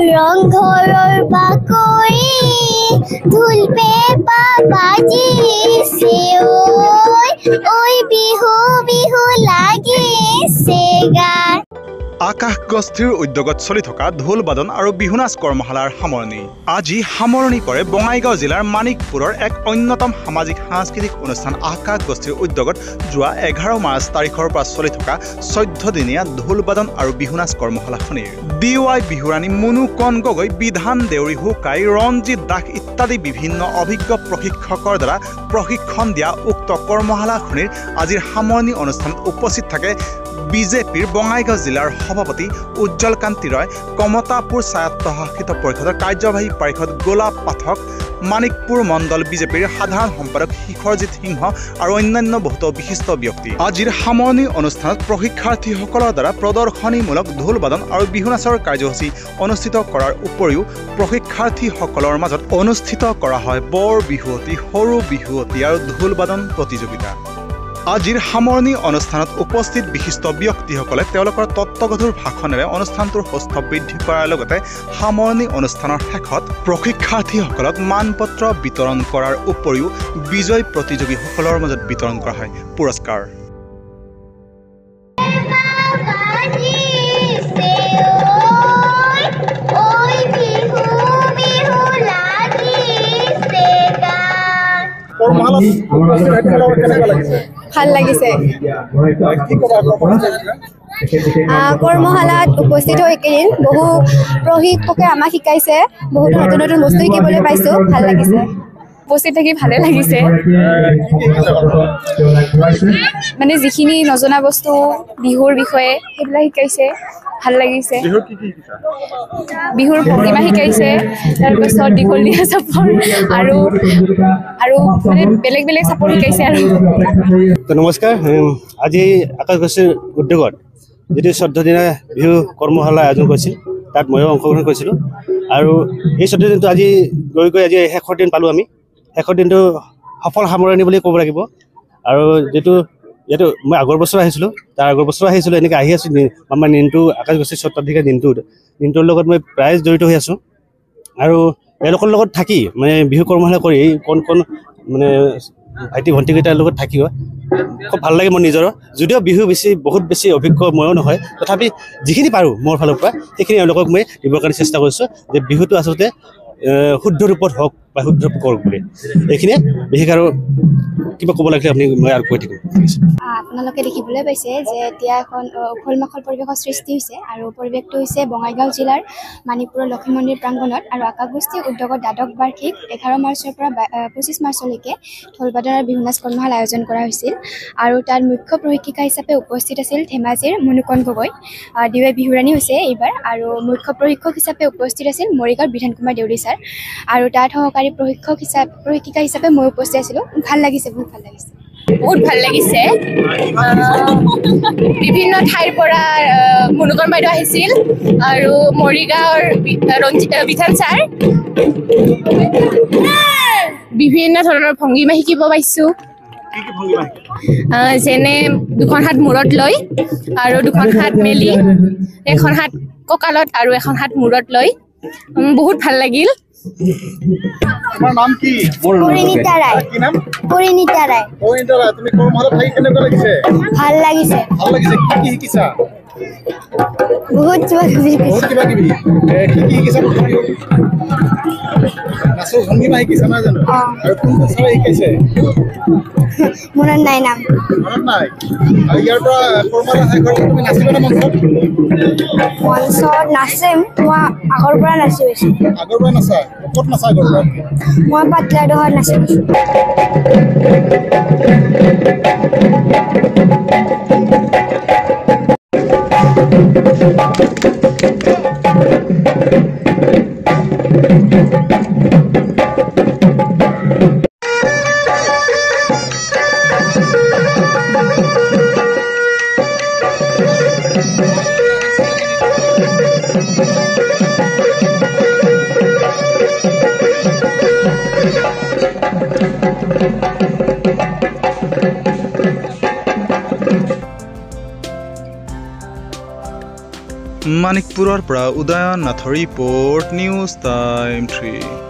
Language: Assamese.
ৰংঘৰৰ বাকৰি ঢোল পেঁপা বাজিছে ঐ বিহু বিহু লাগিছে গান। আকাশগস্থিৰ উদ্যোগত চলি থকা ঢোল বাদন আৰু বিহু নাচ কৰ্মশালাৰ সামৰণি আজি সামৰণি কৰে বঙাইগাঁও জিলাৰ মানিকপুৰৰ এক অন্যতম সামাজিক সাংস্কৃতিক অনুষ্ঠান আকাশগস্থিৰ উদ্যোগত যোৱা 11 মাৰ্চ তাৰিখৰ পৰা চলি থকা 14 দিনীয়া ঢোল বাদন আৰু বিহু নাচ কৰ্মশালাখনিৰ DY বিহুৰাণী মুনুকণ গগৈ, বিধান দেউৰী হুকাই, ৰঞ্জিত দাস ইত্যাদি বিভিন্ন অভিজ্ঞ প্ৰশিক্ষকৰ দ্বাৰা প্ৰশিক্ষণ দিয়া উক্ত কৰ্মশালাখনিৰ আজিৰ সামৰণি অনুষ্ঠানত উপস্থিত থাকে বিজেপিৰ বঙাইগাঁও জিলাৰ সভাপতি উজ্জ্বল কান্তি ৰয়, কমতাপুৰ স্বায়ত্তশাসিত পৰিষদৰ কাৰ্যবাহী পাৰিষদ গোলাপ পাঠক, মানিকপুৰ মণ্ডল বিজেপিৰ সাধাৰণ সম্পাদক শিখৰজিৎ সিংহ আৰু অন্যান্য বহুতো বিশিষ্ট ব্যক্তি। আজিৰ সামৰণি অনুষ্ঠানত প্ৰশিক্ষাৰ্থীসকলৰ দ্বাৰা প্ৰদৰ্শনীমূলক ঢোল বাদন আৰু বিহু নাচৰ কাৰ্যসূচী অনুষ্ঠিত কৰাৰ উপৰিও প্ৰশিক্ষাৰ্থীসকলৰ মাজত অনুষ্ঠিত কৰা হয় বৰ বিহুৱতী, সৰু বিহুৱতী আৰু ঢোল বাদন প্ৰতিযোগিতা। আজিৰ সামৰণি অনুষ্ঠানত উপস্থিত বিশিষ্ট ব্যক্তিসকলে তেওঁলোকৰ তত্ত্বগধুৰ ভাষণেৰে অনুষ্ঠানটোৰ সৌষ্ঠৱ বৃদ্ধি কৰাৰ লগতে সামৰণি অনুষ্ঠানৰ শেষত প্ৰশিক্ষাৰ্থীসকলক মানপত্ৰ বিতৰণ কৰাৰ উপৰিও বিজয়ী প্ৰতিযোগীসকলৰ মাজত বিতৰণ কৰা হয় পুৰস্কাৰ। ভাল লাগিছে। কৰ্মশালাত উপস্থিত হৈ এইকেইদিন বহু প্ৰশিক্ষকে আমাক শিকাইছে, বহুত নতুন নতুন বস্তু শিকিবলৈ পাইছোঁ, ভাল লাগিছে। উপস্থিত থাকি ভালে লাগিছে, মানে যিখিনি নজনা বস্তু বিহুৰ বিষয়ে সেইবিলাক শিকাইছে, ভাল লাগিছে। বিহুৰ ভংগীমা শিকাইছে, তাৰপিছত দীঘলীয়া চাপৰ আৰু মানে বেলেগ বেলেগ চাপৰ শিকাইছে আৰু। নমস্কাৰ, আজি আকাশগস্থিৰ উদ্যোগত যিটো 14 দিনীয়া বিহু কৰ্মশালা আয়োজন কৰিছিল তাত ময়ো অংশগ্ৰহণ কৰিছিলোঁ আৰু এই 14 দিনটো আজি গৈ গৈ আজি শেষৰ দিন পালোঁ। আমি শেষৰ দিনটো সফল সামৰণি বুলি ক'ব লাগিব। আৰু যিটো মই আগৰ বছৰ আহিছিলোঁ, তাৰ আগৰ বছৰ আহিছিলোঁ, এনেকৈ আহি আছোঁ। আমাৰ দিনটো আকাশগস্থিৰ 14 দিনীয়া দিনটোৰ লগত মই প্ৰায় জড়িত হৈ আছোঁ আৰু এওঁলোকৰ লগত থাকি মানে বিহু কৰ্মশালা কৰি কণ মানে ভাইটি ভণ্টিকেইটাৰ লগত থাকিও খুব ভাল লাগে মোৰ নিজৰ। যদিও বিহু বহুত বেছি অভিজ্ঞ ময়ো নহয়, তথাপি যিখিনি পাৰোঁ মোৰ ফালৰ পৰা সেইখিনি এওঁলোকক মই দিবৰ কাৰণে চেষ্টা কৰিছোঁ যে বিহুটো আচলতে শুদ্ধ ৰূপত হওক বা শুদ্ধ ৰূপত কৰক বুলি। এইখিনিয়ে বিশেষ আৰু কিবা ক'ব লাগিলে আপুনি মই আৰু কৈ থাকিম। আপোনালোকে দেখিবলৈ পাইছে যে এতিয়া এখন উখল মাখল পৰিৱেশৰ সৃষ্টি হৈছে আৰু পৰিৱেশটো হৈছে বঙাইগাঁও জিলাৰ মানিকপুৰৰ লক্ষ্মী মন্দিৰ প্ৰাংগণত। আৰু আকাশগস্থি উদ্যোগত দ্বাদশ বাৰ্ষিক 11 মাৰ্চৰ পৰা 25 মাৰ্চলৈকে ঢোল বাদন আৰু বিহু নাচ কৰ্মশালা আয়োজন কৰা হৈছিল। আৰু তাত মুখ্য প্ৰশিক্ষিকা হিচাপে উপস্থিত আছিল ধেমাজিৰ মুনুকণ গগৈ, DY বিহুৰাণী হৈছে এইবাৰ। আৰু মুখ্য প্ৰশিক্ষক হিচাপে উপস্থিত আছিল মৰিগাঁৱৰ বিধান কুমাৰ দেউৰী ছাৰ। আৰু তাত সহকাৰী প্ৰশিক্ষিকা হিচাপে মই উপস্থিত আছিলোঁ। ভাল লাগিছে, বহুত ভাল লাগিছে। বহুত ভাল লাগিছে। বিভিন্ন ঠাইৰ পৰা মুনুকণ বাইদেউ আহিছিল আৰু মৰিগাঁৱৰ বিধান ছাৰ। বিভিন্ন ধৰণৰ ভংগীমা শিকিব পাইছোঁ, যেনে দুখন হাত মূৰত লৈ আৰু দুখন হাত মেলি, এখন হাত কঁকালত আৰু এখন হাত মূৰত লৈ। বহুত ভাল লাগিল। তোমাৰ নাম কি? পৰিণীতা ৰায়। কি নাম? পৰিণীতা ৰায়। পৰিণীতা ৰায়, তুমি কৰ্মশালাত থাকি কেনেকুৱা লাগিছে? ভাল লাগিছে। ভাল লাগিছে। কি শিকিছা? বহুত কিবা কিবি বহুত কিবা কিবি কি কি শিকিছা নাচৰ ভংগীমা শিকিছা নহয় জানো আৰু কোনটো ছাৰে শিকাইছে মনত নাই নাম মনত নাই আৰু ইয়াৰ পৰা কৰ্মশালা শেষ হ'লে তুমি নাচিবানে মঞ্চত মঞ্চত নাচিম মই আগৰ পৰা নাচি গৈছোঁ আগৰ পৰা নাচা ক'ত নাচা আগৰ পৰা মই পাতলাডোহত নাচি গৈছোঁ মানিকপুৰৰ পৰা উদয়ন নাথৰ ৰিপৰ্ট নিউজ টাইম 3